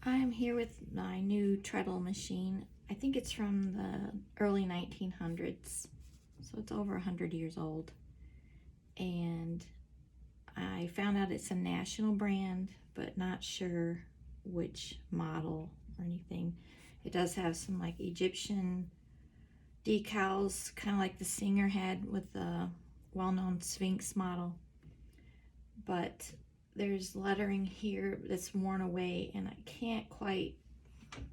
I'm here with my new treadle machine. I think it's from the early 1900s, so it's over 100 years old. And I found out it's a national brand, but not sure which model or anything. It does have some like Egyptian decals, kind of like the Singer had with the well-known Sphinx model. But there's lettering here that's worn away and I can't quite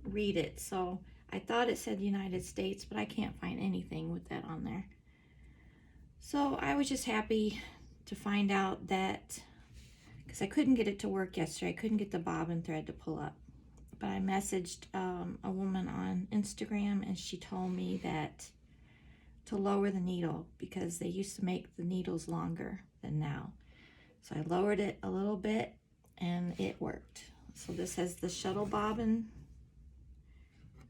read it. So I thought it said United States, but I can't find anything with that on there. So I was just happy to find out that, because I couldn't get it to work yesterday, I couldn't get the bobbin thread to pull up. But I messaged a woman on Instagram and she told me that to lower the needle because they used to make the needles longer than now. So I lowered it a little bit and it worked. So this has the shuttle bobbin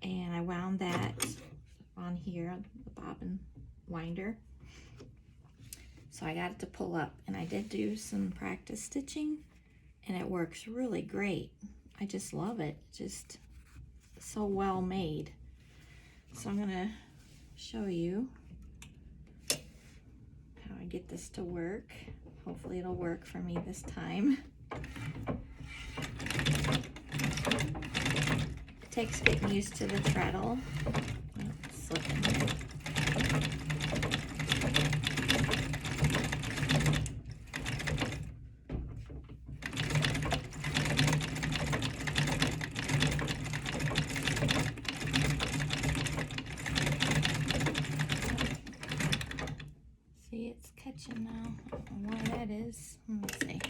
and I wound that on here, the bobbin winder. So I got it to pull up and I did do some practice stitching and it works really great. I just love it, just so well made. So I'm gonna show you how I get this to work. Hopefully it'll work for me this time. It takes getting used to the treadle. Slip in there. See, it's catching now. I don't know why that is. Let me see.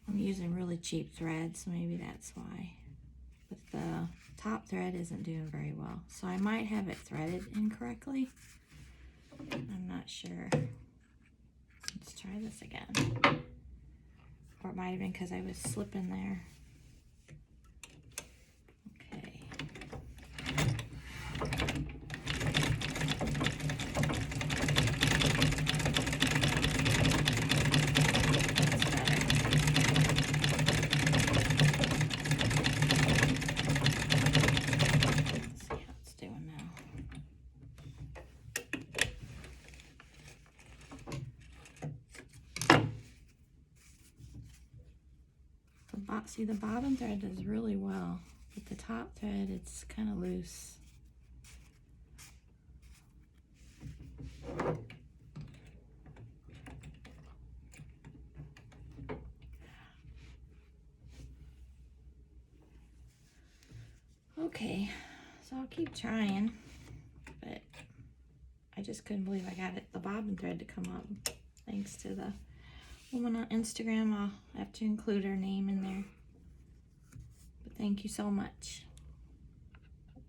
I'm using really cheap thread, so maybe that's why. But the top thread isn't doing very well. So I might have it threaded incorrectly. I'm not sure. Let's try this again. Or it might have been because I was slipping there. Okay. See, the bobbin thread does really well, but the top thread, it's kind of loose. Okay, so I'll keep trying, but I just couldn't believe I got the bobbin thread to come up. Thanks to the woman on Instagram. I'll have to include her name in there. But thank you so much.